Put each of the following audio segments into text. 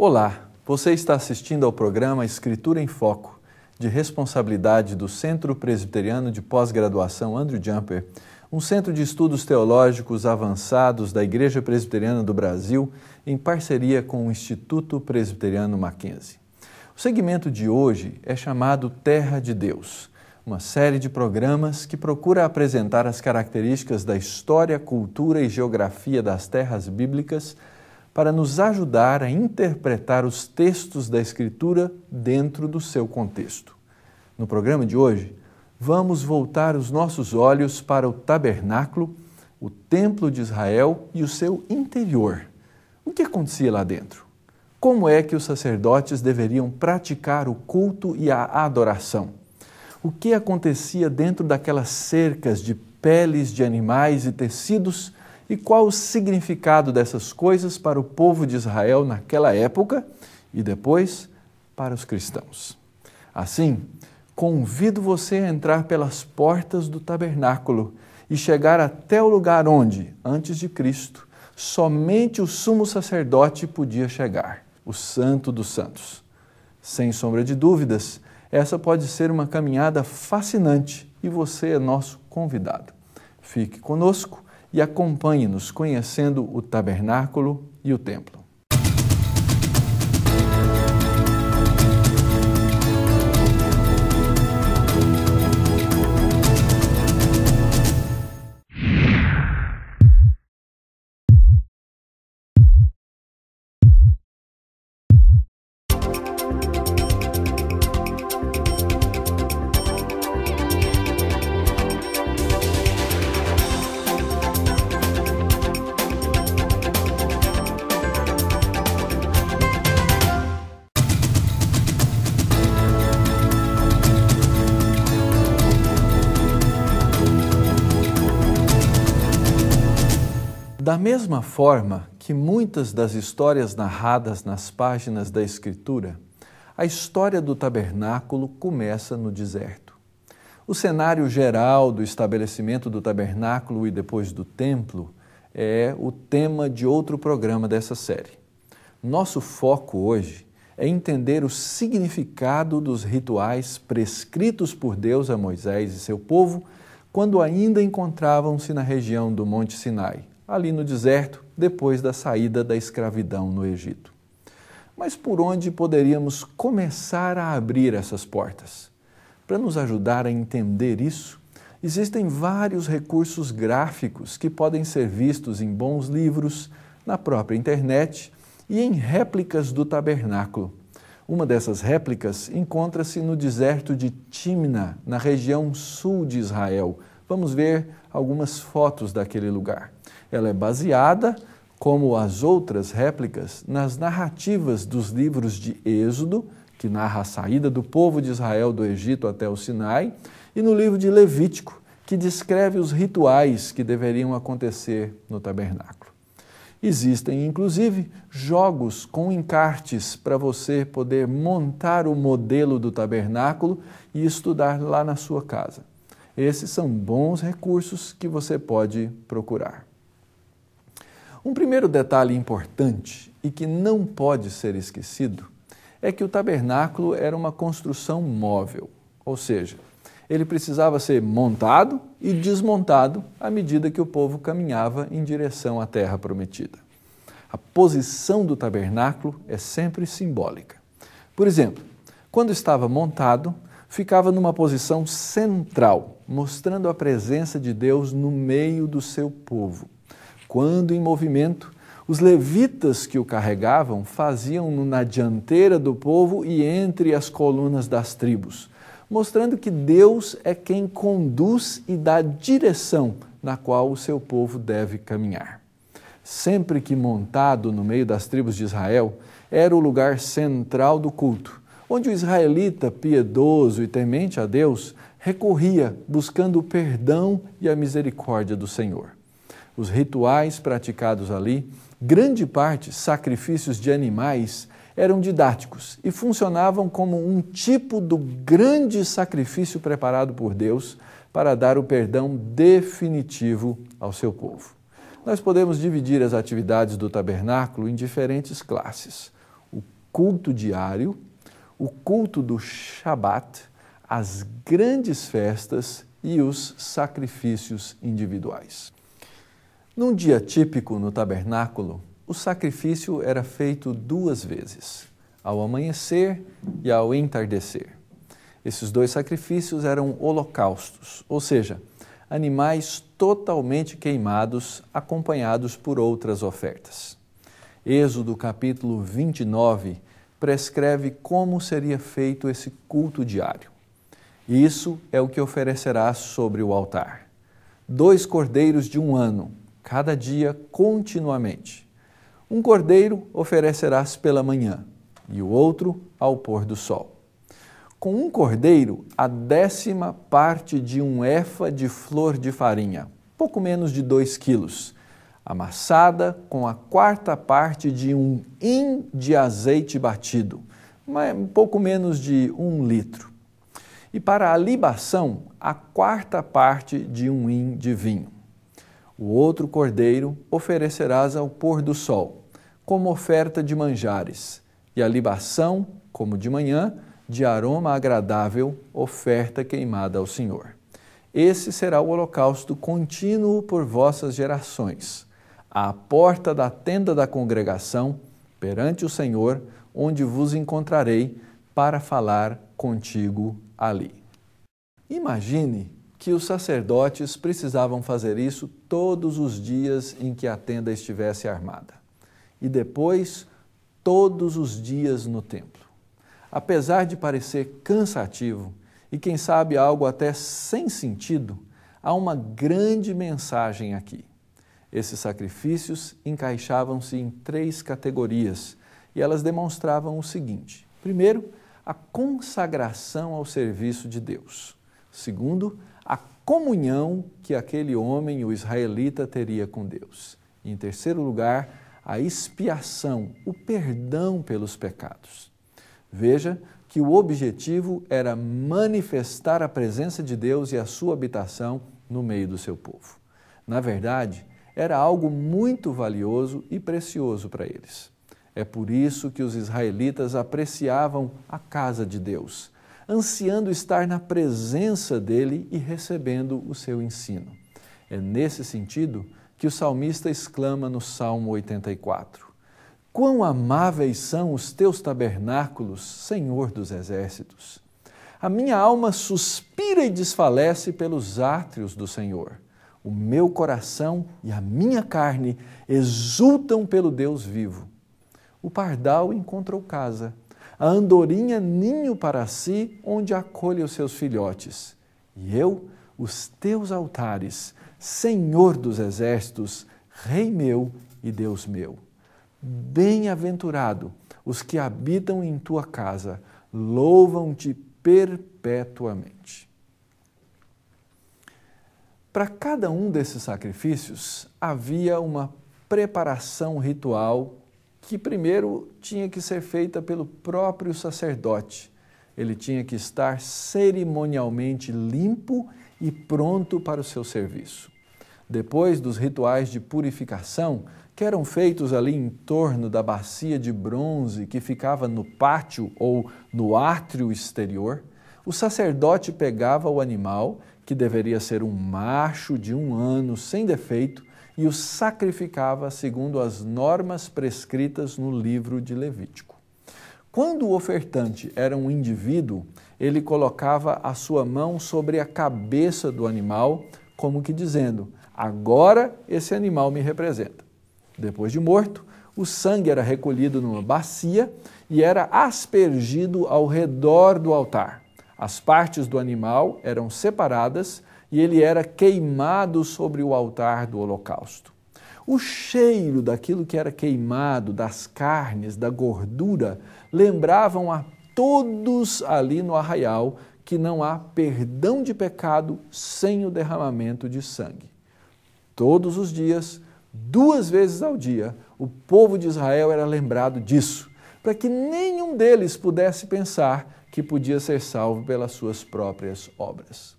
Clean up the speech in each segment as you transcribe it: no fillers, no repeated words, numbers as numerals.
Olá, você está assistindo ao programa Escritura em Foco, de responsabilidade do Centro Presbiteriano de Pós-Graduação Andrew Jumper, um centro de estudos teológicos avançados da Igreja Presbiteriana do Brasil, em parceria com o Instituto Presbiteriano Mackenzie. O segmento de hoje é chamado Terra de Deus, uma série de programas que procura apresentar as características da história, cultura e geografia das terras bíblicas para nos ajudar a interpretar os textos da Escritura dentro do seu contexto. No programa de hoje, vamos voltar os nossos olhos para o tabernáculo, o templo de Israel e o seu interior. O que acontecia lá dentro? Como é que os sacerdotes deveriam praticar o culto e a adoração? O que acontecia dentro daquelas cercas de peles de animais e tecidos e qual o significado dessas coisas para o povo de Israel naquela época e depois para os cristãos? Assim, convido você a entrar pelas portas do tabernáculo e chegar até o lugar onde, antes de Cristo, somente o sumo sacerdote podia chegar, o Santo dos Santos. Sem sombra de dúvidas, essa pode ser uma caminhada fascinante e você é nosso convidado. Fique conosco e acompanhe-nos conhecendo o tabernáculo e o templo. Da mesma forma que muitas das histórias narradas nas páginas da Escritura, a história do tabernáculo começa no deserto. O cenário geral do estabelecimento do tabernáculo e depois do templo é o tema de outro programa dessa série. Nosso foco hoje é entender o significado dos rituais prescritos por Deus a Moisés e seu povo quando ainda encontravam-se na região do Monte Sinai, ali no deserto, depois da saída da escravidão no Egito. Mas por onde poderíamos começar a abrir essas portas? Para nos ajudar a entender isso, existem vários recursos gráficos que podem ser vistos em bons livros, na própria internet e em réplicas do tabernáculo. Uma dessas réplicas encontra-se no deserto de Tímna, na região sul de Israel. Vamos ver algumas fotos daquele lugar. Ela é baseada, como as outras réplicas, nas narrativas dos livros de Êxodo, que narra a saída do povo de Israel do Egito até o Sinai, e no livro de Levítico, que descreve os rituais que deveriam acontecer no tabernáculo. Existem, inclusive, jogos com encartes para você poder montar o modelo do tabernáculo e estudar lá na sua casa. Esses são bons recursos que você pode procurar. Um primeiro detalhe importante e que não pode ser esquecido é que o tabernáculo era uma construção móvel, ou seja, ele precisava ser montado e desmontado à medida que o povo caminhava em direção à terra prometida. A posição do tabernáculo é sempre simbólica. Por exemplo, quando estava montado, ficava numa posição central, mostrando a presença de Deus no meio do seu povo. Quando em movimento, os levitas que o carregavam faziam-no na dianteira do povo e entre as colunas das tribos, mostrando que Deus é quem conduz e dá direção na qual o seu povo deve caminhar. Sempre que montado no meio das tribos de Israel, era o lugar central do culto, onde o israelita piedoso e temente a Deus recorria buscando o perdão e a misericórdia do Senhor. Os rituais praticados ali, grande parte sacrifícios de animais, eram didáticos e funcionavam como um tipo do grande sacrifício preparado por Deus para dar o perdão definitivo ao seu povo. Nós podemos dividir as atividades do tabernáculo em diferentes classes: o culto diário, o culto do Shabat, as grandes festas e os sacrifícios individuais. Num dia típico no tabernáculo, o sacrifício era feito 2 vezes, ao amanhecer e ao entardecer. Esses 2 sacrifícios eram holocaustos, ou seja, animais totalmente queimados, acompanhados por outras ofertas. Êxodo capítulo 29 prescreve como seria feito esse culto diário. Isso é o que oferecerás sobre o altar. 2 cordeiros de 1 ano, cada dia continuamente. Um cordeiro oferecerás pela manhã e o outro ao pôr do sol. Com um cordeiro, a 10ª parte de 1 efa de flor de farinha, pouco menos de 2 quilos, amassada com a 4ª parte de 1 hin de azeite batido, um pouco menos de 1 litro. E para a libação, a 4ª parte de 1 hin de vinho. O outro cordeiro oferecerás ao pôr do sol, como oferta de manjares, e a libação, como de manhã, de aroma agradável, oferta queimada ao Senhor. Esse será o holocausto contínuo por vossas gerações, à porta da tenda da congregação, perante o Senhor, onde vos encontrarei para falar contigo ali. Imagine que os sacerdotes precisavam fazer isso todos os dias em que a tenda estivesse armada. E depois, todos os dias no templo. Apesar de parecer cansativo e, quem sabe, algo até sem sentido, há uma grande mensagem aqui. Esses sacrifícios encaixavam-se em 3 categorias e elas demonstravam o seguinte: primeiro, a consagração ao serviço de Deus. Segundo, a comunhão que aquele homem, o israelita, teria com Deus. E, em terceiro lugar, a expiação, o perdão pelos pecados. Veja que o objetivo era manifestar a presença de Deus e a sua habitação no meio do seu povo. Na verdade, era algo muito valioso e precioso para eles. É por isso que os israelitas apreciavam a casa de Deus, ansiando estar na presença dele e recebendo o seu ensino. É nesse sentido que o salmista exclama no Salmo 84: quão amáveis são os teus tabernáculos, Senhor dos exércitos! A minha alma suspira e desfalece pelos átrios do Senhor. O meu coração e a minha carne exultam pelo Deus vivo. O pardal encontrou casa, a andorinha ninho para si, onde acolhe os seus filhotes. E eu, os teus altares, Senhor dos exércitos, Rei meu e Deus meu. Bem-aventurado os que habitam em tua casa, louvam-te perpetuamente. Para cada um desses sacrifícios, havia uma preparação ritual que primeiro tinha que ser feita pelo próprio sacerdote. Ele tinha que estar cerimonialmente limpo e pronto para o seu serviço. Depois dos rituais de purificação, que eram feitos ali em torno da bacia de bronze que ficava no pátio ou no átrio exterior, o sacerdote pegava o animal, que deveria ser um macho de 1 ano sem defeito, e o sacrificava segundo as normas prescritas no livro de Levítico. Quando o ofertante era um indivíduo, ele colocava a sua mão sobre a cabeça do animal, como que dizendo: agora esse animal me representa. Depois de morto, o sangue era recolhido numa bacia e era aspergido ao redor do altar. As partes do animal eram separadas e ele era queimado sobre o altar do holocausto. O cheiro daquilo que era queimado, das carnes, da gordura, lembravam a todos ali no arraial que não há perdão de pecado sem o derramamento de sangue. Todos os dias, 2 vezes ao dia, o povo de Israel era lembrado disso, para que nenhum deles pudesse pensar que podia ser salvo pelas suas próprias obras.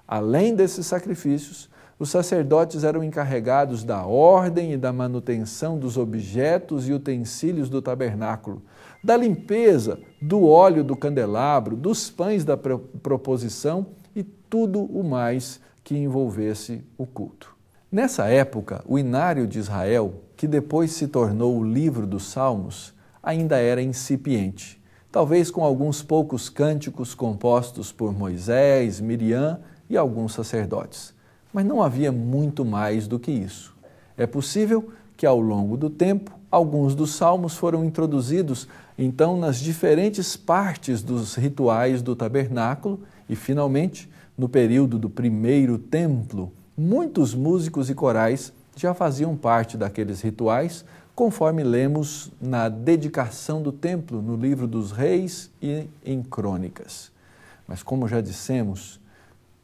Além desses sacrifícios, Os sacerdotes eram encarregados da ordem e da manutenção dos objetos e utensílios do tabernáculo, da limpeza, do óleo do candelabro, dos pães da proposição e tudo o mais que envolvesse o culto. Nessa época, o Inário de Israel, que depois se tornou o livro dos Salmos, ainda era incipiente, talvez com alguns poucos cânticos compostos por Moisés, Miriam e alguns sacerdotes. Mas não havia muito mais do que isso. É possível que, ao longo do tempo, alguns dos salmos foram introduzidos, então, nas diferentes partes dos rituais do tabernáculo e, finalmente, no período do primeiro templo, muitos músicos e corais já faziam parte daqueles rituais, conforme lemos na dedicação do templo, no livro dos Reis e em Crônicas. Mas, como já dissemos,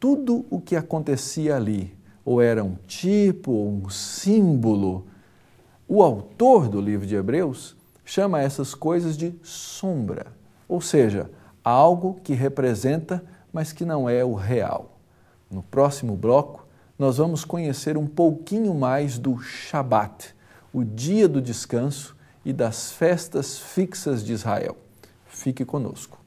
tudo o que acontecia ali, ou era um tipo, ou um símbolo, o autor do livro de Hebreus chama essas coisas de sombra, ou seja, algo que representa, mas que não é o real. No próximo bloco, nós vamos conhecer um pouquinho mais do Shabat, o dia do descanso e das festas fixas de Israel. Fique conosco.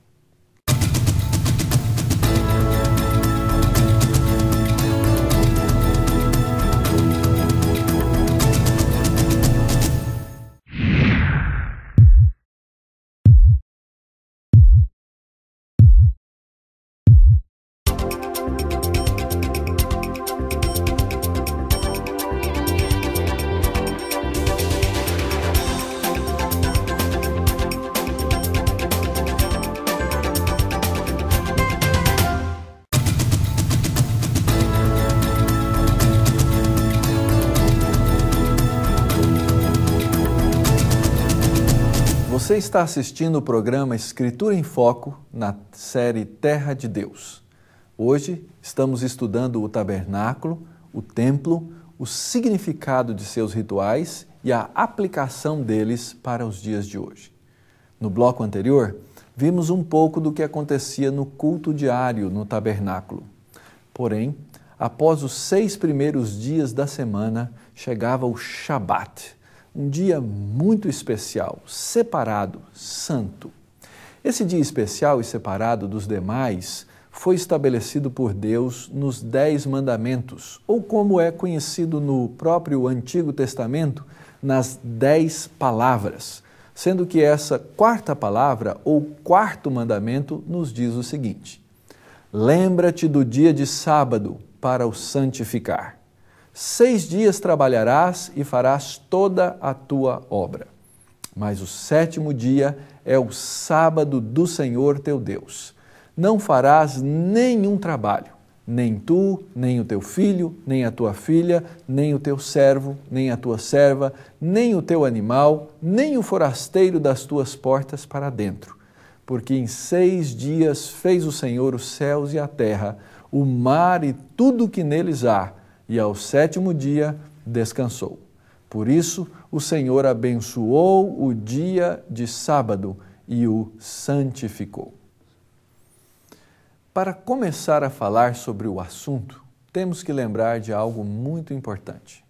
Você está assistindo o programa Escritura em Foco na série Terra de Deus. Hoje estamos estudando o tabernáculo, o templo, o significado de seus rituais e a aplicação deles para os dias de hoje. No bloco anterior, vimos um pouco do que acontecia no culto diário no tabernáculo. Porém, após os 6 primeiros dias da semana, chegava o Shabat, um dia muito especial, separado, santo. Esse dia especial e separado dos demais foi estabelecido por Deus nos 10 mandamentos, ou como é conhecido no próprio Antigo Testamento, nas 10 palavras, sendo que essa 4ª palavra, ou 4º mandamento, nos diz o seguinte: lembra-te do dia de sábado para o santificar. 6 dias trabalharás e farás toda a tua obra. Mas o 7º dia é o sábado do Senhor teu Deus. Não farás nenhum trabalho, nem tu, nem o teu filho, nem a tua filha, nem o teu servo, nem a tua serva, nem o teu animal, nem o forasteiro das tuas portas para dentro. Porque em 6 dias fez o Senhor os céus e a terra, o mar e tudo o que neles há, e ao 7º dia descansou. Por isso, o Senhor abençoou o dia de sábado e o santificou. Para começar a falar sobre o assunto, temos que lembrar de algo muito importante.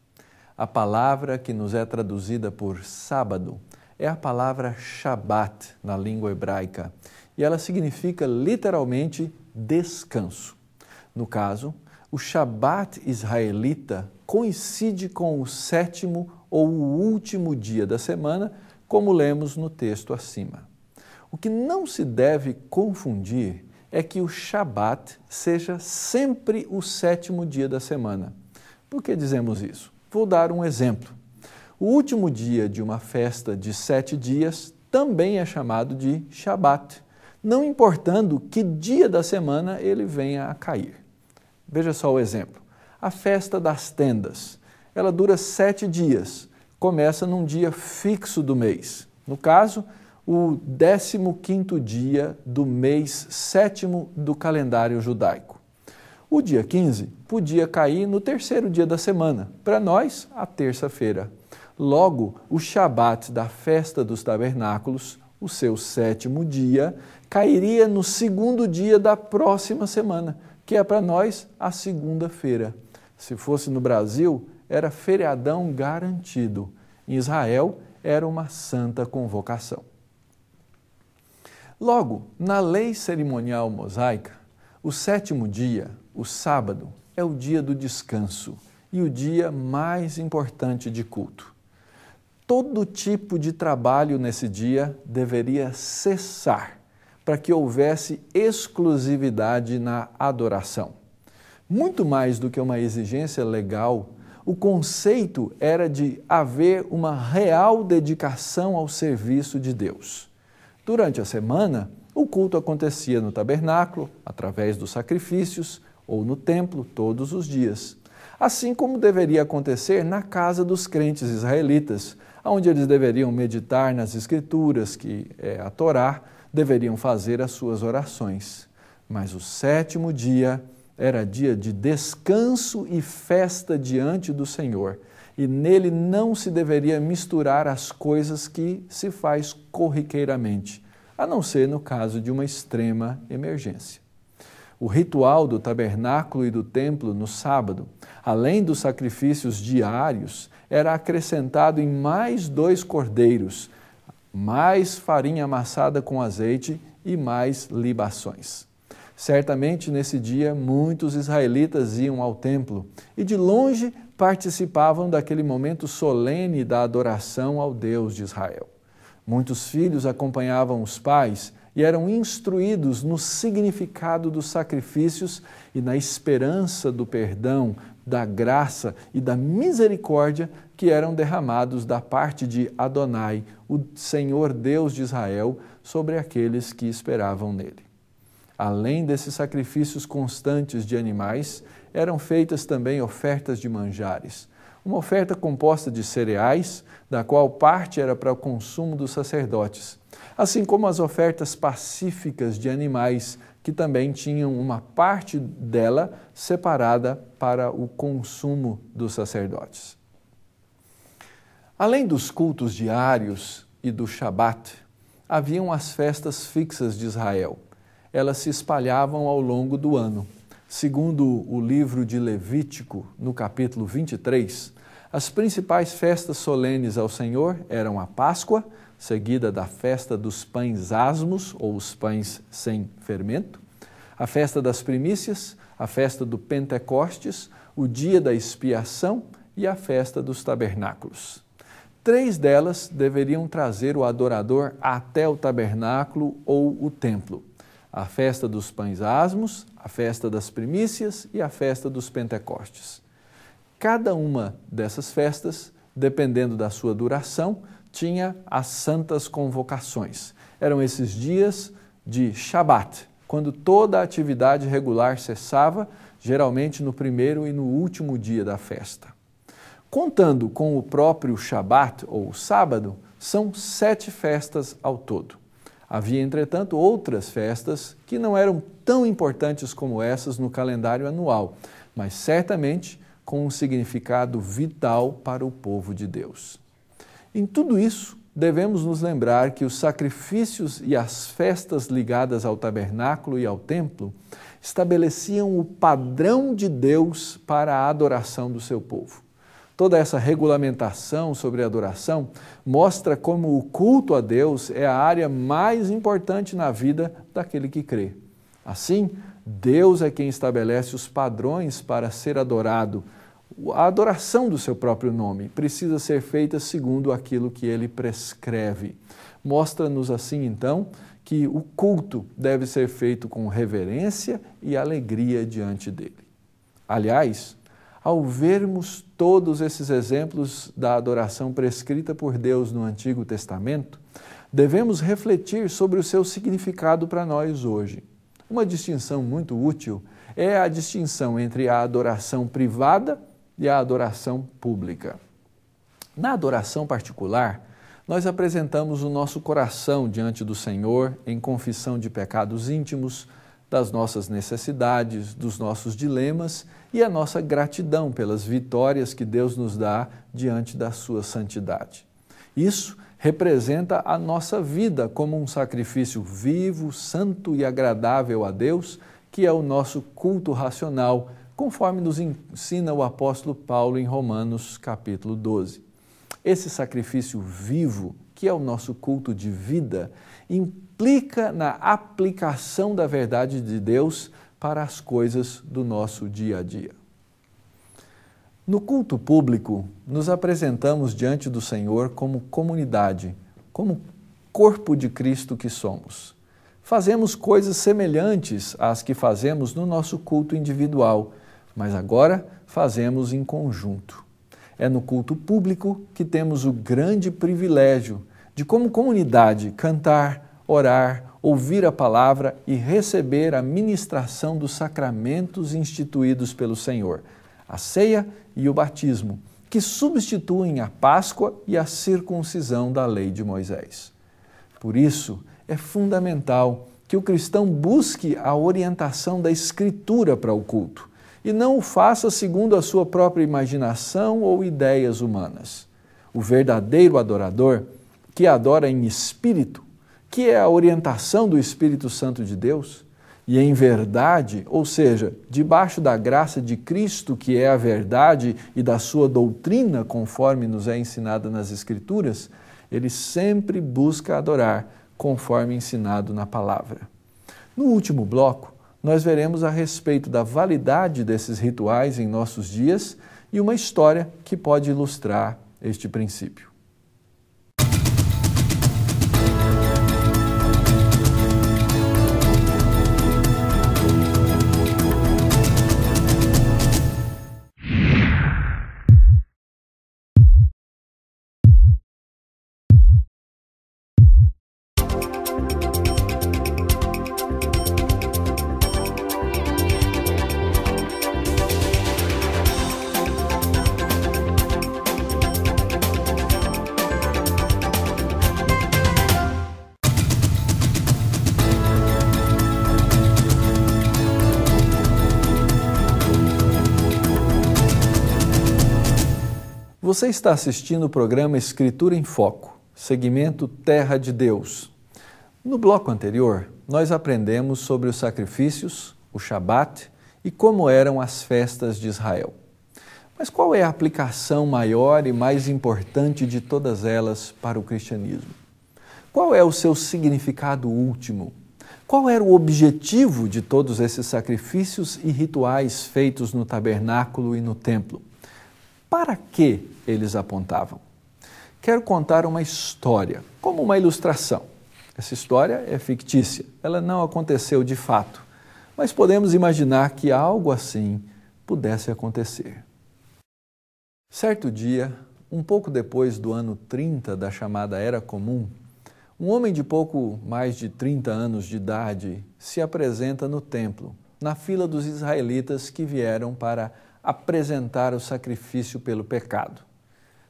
A palavra que nos é traduzida por sábado é a palavra Shabat na língua hebraica, e ela significa literalmente descanso. No caso, o Shabat israelita coincide com o 7º ou o último dia da semana, como lemos no texto acima. O que não se deve confundir é que o Shabat seja sempre o 7º dia da semana. Por que dizemos isso? Vou dar um exemplo. O último dia de uma festa de 7 dias também é chamado de Shabat, não importando que dia da semana ele venha a cair. Veja só o exemplo. A festa das tendas, ela dura 7 dias, começa num dia fixo do mês. No caso, o 15º dia do mês 7º do calendário judaico. O dia 15 podia cair no 3º dia da semana, para nós, a terça-feira. Logo, o Shabat da festa dos tabernáculos, o seu 7º dia, cairia no 2º dia da próxima semana, que é para nós a segunda-feira. Se fosse no Brasil, era feriadão garantido. Em Israel, era uma santa convocação. Logo, na lei cerimonial mosaica, o sétimo dia, o sábado, é o dia do descanso e o dia mais importante de culto. Todo tipo de trabalho nesse dia deveria cessar para que houvesse exclusividade na adoração. Muito mais do que uma exigência legal, o conceito era de haver uma real dedicação ao serviço de Deus. Durante a semana, o culto acontecia no tabernáculo, através dos sacrifícios, ou no templo, todos os dias. Assim como deveria acontecer na casa dos crentes israelitas, onde eles deveriam meditar nas Escrituras, que é a Torá, deveriam fazer as suas orações. Mas o sétimo dia era dia de descanso e festa diante do Senhor, e nele não se deveria misturar as coisas que se faz corriqueiramente, a não ser no caso de uma extrema emergência. O ritual do tabernáculo e do templo no sábado, além dos sacrifícios diários, era acrescentado em mais 2 cordeiros, mais farinha amassada com azeite e mais libações. Certamente, nesse dia, muitos israelitas iam ao templo e, de longe, participavam daquele momento solene da adoração ao Deus de Israel. Muitos filhos acompanhavam os pais e eram instruídos no significado dos sacrifícios e na esperança do perdão, da graça e da misericórdia que eram derramados da parte de Adonai, o Senhor Deus de Israel, sobre aqueles que esperavam nele. Além desses sacrifícios constantes de animais, eram feitas também ofertas de manjares. Uma oferta composta de cereais, da qual parte era para o consumo dos sacerdotes, assim como as ofertas pacíficas de animais, que também tinham uma parte dela separada para o consumo dos sacerdotes. Além dos cultos diários e do Shabat, haviam as festas fixas de Israel. Elas se espalhavam ao longo do ano. Segundo o livro de Levítico, no capítulo 23, as principais festas solenes ao Senhor eram a Páscoa, seguida da festa dos pães asmos, ou os pães sem fermento, a festa das primícias, a festa do Pentecostes, o dia da expiação e a festa dos tabernáculos. 3 delas deveriam trazer o adorador até o tabernáculo ou o templo: a festa dos pães asmos, a festa das primícias e a festa dos Pentecostes. Cada uma dessas festas, dependendo da sua duração, tinha as santas convocações. Eram esses dias de Shabat, quando toda a atividade regular cessava, geralmente no primeiro e no último dia da festa. Contando com o próprio Shabat, ou sábado, são 7 festas ao todo. Havia, entretanto, outras festas que não eram tão importantes como essas no calendário anual, mas certamente com um significado vital para o povo de Deus. Em tudo isso, devemos nos lembrar que os sacrifícios e as festas ligadas ao tabernáculo e ao templo estabeleciam o padrão de Deus para a adoração do seu povo. Toda essa regulamentação sobre a adoração mostra como o culto a Deus é a área mais importante na vida daquele que crê. Assim, Deus é quem estabelece os padrões para ser adorado. A adoração do seu próprio nome precisa ser feita segundo aquilo que ele prescreve. Mostra-nos assim, então, que o culto deve ser feito com reverência e alegria diante dele. Aliás, ao vermos todos esses exemplos da adoração prescrita por Deus no Antigo Testamento, devemos refletir sobre o seu significado para nós hoje. Uma distinção muito útil é a distinção entre a adoração privada e a adoração pública. Na adoração particular, nós apresentamos o nosso coração diante do Senhor em confissão de pecados íntimos, das nossas necessidades, dos nossos dilemas e a nossa gratidão pelas vitórias que Deus nos dá diante da sua santidade. Isso representa a nossa vida como um sacrifício vivo, santo e agradável a Deus, que é o nosso culto racional, conforme nos ensina o apóstolo Paulo em Romanos capítulo 12. Esse sacrifício vivo, que é o nosso culto de vida, implica na aplicação da verdade de Deus para as coisas do nosso dia a dia. No culto público, nos apresentamos diante do Senhor como comunidade, como corpo de Cristo que somos. Fazemos coisas semelhantes às que fazemos no nosso culto individual, mas agora fazemos em conjunto. É no culto público que temos o grande privilégio de, como comunidade, cantar, orar, ouvir a palavra e receber a ministração dos sacramentos instituídos pelo Senhor, a ceia e o batismo, que substituem a Páscoa e a circuncisão da lei de Moisés. Por isso, é fundamental que o cristão busque a orientação da Escritura para o culto e não o faça segundo a sua própria imaginação ou ideias humanas. O verdadeiro adorador, que adora em espírito, que é a orientação do Espírito Santo de Deus, e em verdade, ou seja, debaixo da graça de Cristo, que é a verdade, e da sua doutrina, conforme nos é ensinada nas Escrituras, ele sempre busca adorar conforme ensinado na palavra. No último bloco, nós veremos a respeito da validade desses rituais em nossos dias e uma história que pode ilustrar este princípio. Você está assistindo o programa Escritura em Foco, segmento Terra de Deus. No bloco anterior, nós aprendemos sobre os sacrifícios, o Shabat e como eram as festas de Israel. Mas qual é a aplicação maior e mais importante de todas elas para o cristianismo? Qual é o seu significado último? Qual era o objetivo de todos esses sacrifícios e rituais feitos no tabernáculo e no templo? Para que eles apontavam? Quero contar uma história, como uma ilustração. Essa história é fictícia, ela não aconteceu de fato, mas podemos imaginar que algo assim pudesse acontecer. Certo dia, um pouco depois do ano 30 da chamada Era Comum, um homem de pouco mais de 30 anos de idade se apresenta no templo, na fila dos israelitas que vieram para apresentar o sacrifício pelo pecado.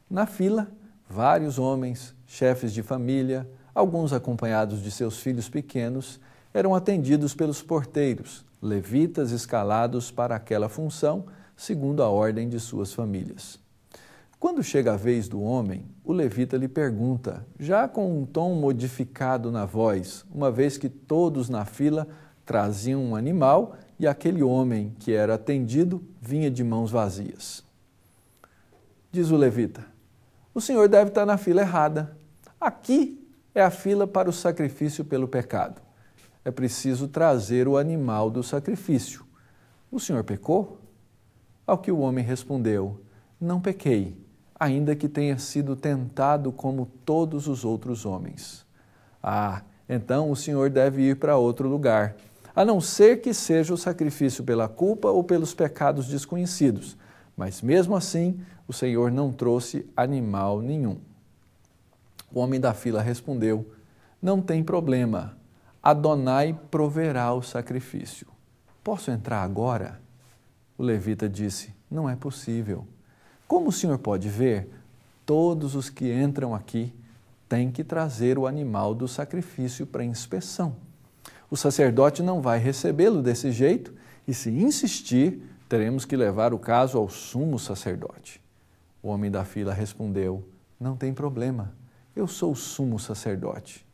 Na fila, vários homens, chefes de família, alguns acompanhados de seus filhos pequenos, eram atendidos pelos porteiros, levitas escalados para aquela função, segundo a ordem de suas famílias. Quando chega a vez do homem, o levita lhe pergunta, já com um tom modificado na voz, uma vez que todos na fila traziam um animal e aquele homem que era atendido vinha de mãos vazias. Diz o levita, o senhor deve estar na fila errada. Aqui é a fila para o sacrifício pelo pecado. É preciso trazer o animal do sacrifício. O senhor pecou? Ao que o homem respondeu, não pequei, ainda que tenha sido tentado como todos os outros homens. Ah, então o senhor deve ir para outro lugar, a não ser que seja o sacrifício pela culpa ou pelos pecados desconhecidos. Mas mesmo assim, o Senhor não trouxe animal nenhum. O homem da fila respondeu, não tem problema, Adonai proverá o sacrifício. Posso entrar agora? O levita disse, não é possível. Como o senhor pode ver, todos os que entram aqui têm que trazer o animal do sacrifício para inspeção. O sacerdote não vai recebê-lo desse jeito e, se insistir, teremos que levar o caso ao sumo sacerdote. O homem da fila respondeu, não tem problema, eu sou o sumo sacerdote.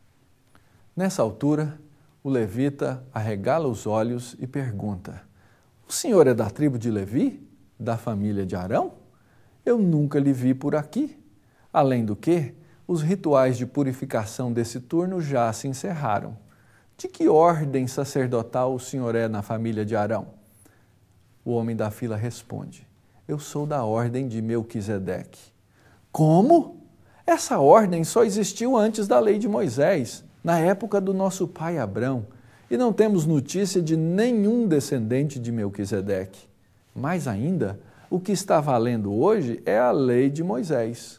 Nessa altura, o levita arregala os olhos e pergunta, O senhor é da tribo de Levi, da família de Arão? Eu nunca lhe vi por aqui. Além do que, os rituais de purificação desse turno já se encerraram. De que ordem sacerdotal o senhor é na família de Arão? O homem da fila responde: eu sou da ordem de Melquisedeque. Como? Essa ordem só existiu antes da lei de Moisés, na época do nosso pai Abrão, e não temos notícia de nenhum descendente de Melquisedeque. Mais ainda, o que está valendo hoje é a lei de Moisés.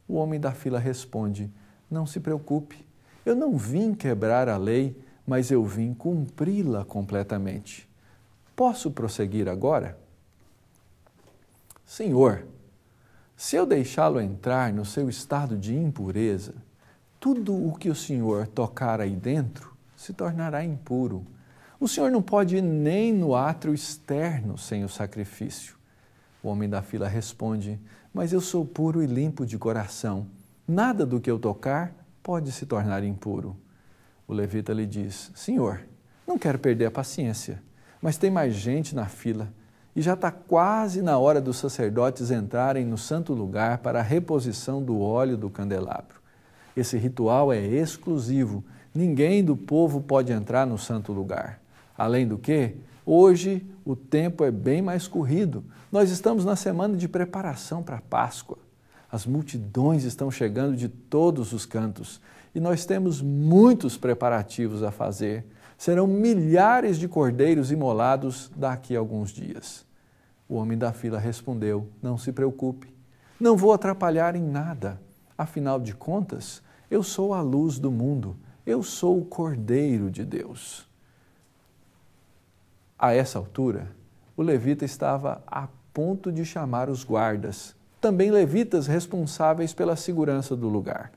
O homem da fila responde: não se preocupe, eu não vim quebrar a lei, mas eu vim cumpri-la completamente. Posso prosseguir agora? Senhor, se eu deixá-lo entrar no seu estado de impureza, tudo o que o Senhor tocar aí dentro se tornará impuro. O Senhor não pode ir nem no átrio externo sem o sacrifício. O homem da fila responde: mas eu sou puro e limpo de coração. Nada do que eu tocar pode se tornar impuro. O levita lhe diz: Senhor, não quero perder a paciência, mas tem mais gente na fila e já está quase na hora dos sacerdotes entrarem no santo lugar para a reposição do óleo do candelabro. Esse ritual é exclusivo, ninguém do povo pode entrar no santo lugar. Além do que, hoje o tempo é bem mais corrido. Nós estamos na semana de preparação para a Páscoa. As multidões estão chegando de todos os cantos e nós temos muitos preparativos a fazer. Serão milhares de cordeiros imolados daqui a alguns dias. O homem da fila respondeu: não se preocupe, não vou atrapalhar em nada. Afinal de contas, eu sou a luz do mundo, eu sou o Cordeiro de Deus. A essa altura, o levita estava a ponto de chamar os guardas, também levitas responsáveis pela segurança do lugar.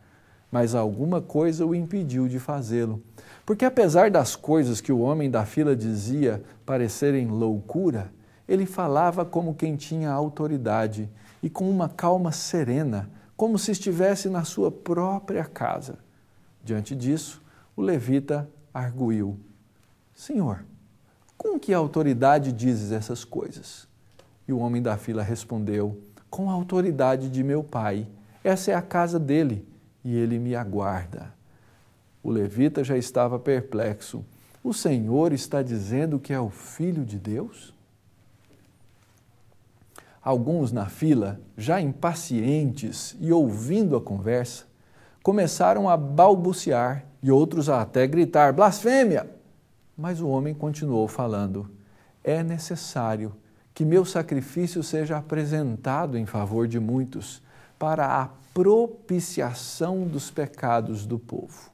Mas alguma coisa o impediu de fazê-lo, porque apesar das coisas que o homem da fila dizia parecerem loucura, ele falava como quem tinha autoridade e com uma calma serena, como se estivesse na sua própria casa. Diante disso, o levita arguiu: Senhor, com que autoridade dizes essas coisas? E o homem da fila respondeu: com a autoridade de meu pai. Essa é a casa dele e ele me aguarda. O levita já estava perplexo. O Senhor está dizendo que é o Filho de Deus? Alguns na fila, já impacientes e ouvindo a conversa, começaram a balbuciar e outros a até gritar: blasfêmia! Mas o homem continuou falando: é necessário que meu sacrifício seja apresentado em favor de muitos, para a propiciação dos pecados do povo.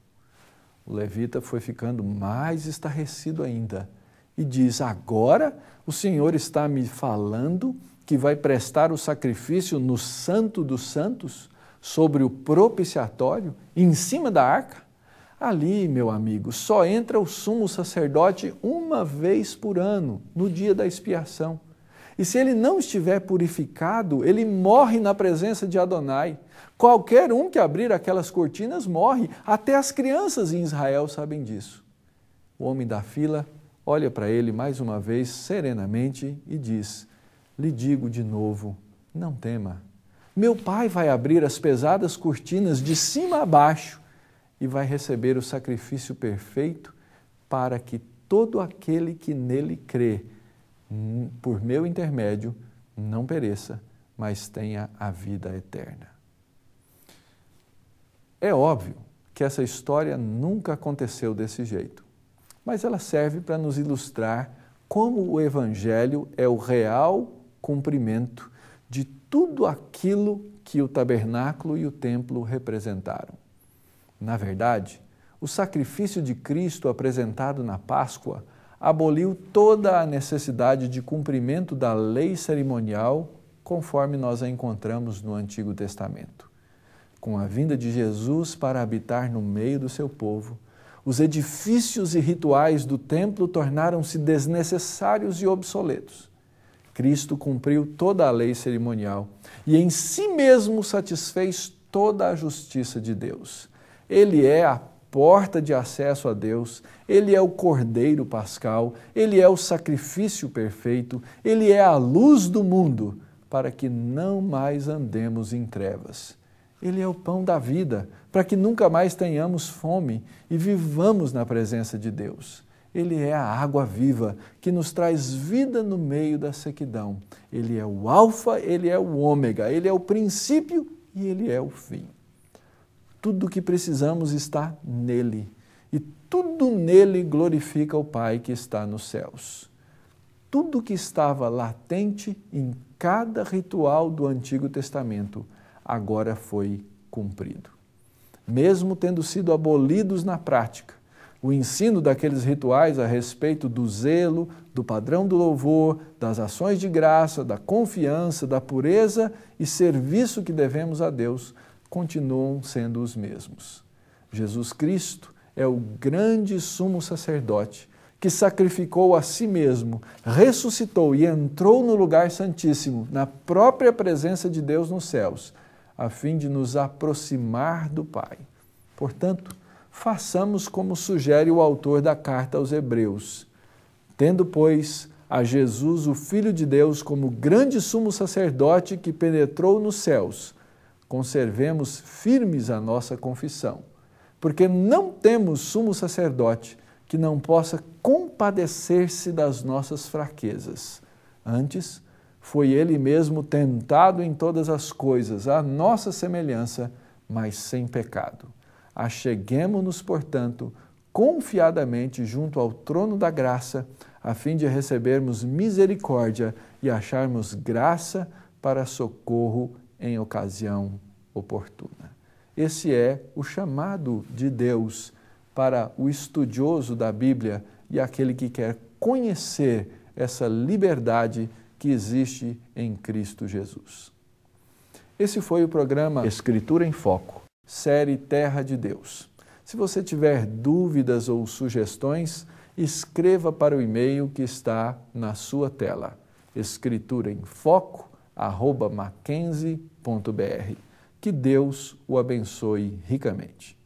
O levita foi ficando mais estarrecido ainda e diz: agora o Senhor está me falando que vai prestar o sacrifício no Santo dos Santos, sobre o propiciatório, em cima da arca? Ali, meu amigo, só entra o sumo sacerdote uma vez por ano, no dia da expiação. E se ele não estiver purificado, ele morre na presença de Adonai. Qualquer um que abrir aquelas cortinas morre, até as crianças em Israel sabem disso. O homem da fila olha para ele mais uma vez serenamente e diz: lhe digo de novo, não tema. Meu pai vai abrir as pesadas cortinas de cima a baixo e vai receber o sacrifício perfeito para que todo aquele que nele crê, por meu intermédio, não pereça, mas tenha a vida eterna. É óbvio que essa história nunca aconteceu desse jeito, mas ela serve para nos ilustrar como o Evangelho é o real cumprimento de tudo aquilo que o tabernáculo e o templo representaram. Na verdade, o sacrifício de Cristo apresentado na Páscoa aboliu toda a necessidade de cumprimento da lei cerimonial conforme nós a encontramos no Antigo Testamento. Com a vinda de Jesus para habitar no meio do seu povo, os edifícios e rituais do templo tornaram-se desnecessários e obsoletos. Cristo cumpriu toda a lei cerimonial e em si mesmo satisfez toda a justiça de Deus. Ele é a porta de acesso a Deus, Ele é o Cordeiro Pascal, Ele é o sacrifício perfeito, Ele é a luz do mundo, para que não mais andemos em trevas. Ele é o pão da vida, para que nunca mais tenhamos fome e vivamos na presença de Deus. Ele é a água viva, que nos traz vida no meio da sequidão. Ele é o alfa, Ele é o ômega, Ele é o princípio e Ele é o fim. Tudo o que precisamos está nele, e tudo nele glorifica o Pai que está nos céus. Tudo que estava latente em cada ritual do Antigo Testamento agora foi cumprido. Mesmo tendo sido abolidos na prática, o ensino daqueles rituais a respeito do zelo, do padrão do louvor, das ações de graça, da confiança, da pureza e serviço que devemos a Deus, continuam sendo os mesmos. Jesus Cristo é o grande sumo sacerdote que sacrificou a si mesmo, ressuscitou e entrou no lugar santíssimo, na própria presença de Deus nos céus, a fim de nos aproximar do Pai. Portanto, façamos como sugere o autor da carta aos Hebreus. Tendo, pois, a Jesus, o Filho de Deus, como grande sumo sacerdote que penetrou nos céus, conservemos firmes a nossa confissão, porque não temos sumo sacerdote que não possa compadecer-se das nossas fraquezas. Antes, foi Ele mesmo tentado em todas as coisas, à nossa semelhança, mas sem pecado. Acheguemo-nos, portanto, confiadamente junto ao trono da graça, a fim de recebermos misericórdia e acharmos graça para socorro em ocasião oportuna. Esse é o chamado de Deus para o estudioso da Bíblia e aquele que quer conhecer essa liberdade que existe em Cristo Jesus. Esse foi o programa Escritura em Foco, série Terra de Deus. Se você tiver dúvidas ou sugestões, escreva para o e-mail que está na sua tela, escrituraemfoco@mackenzie.br. Que Deus o abençoe ricamente.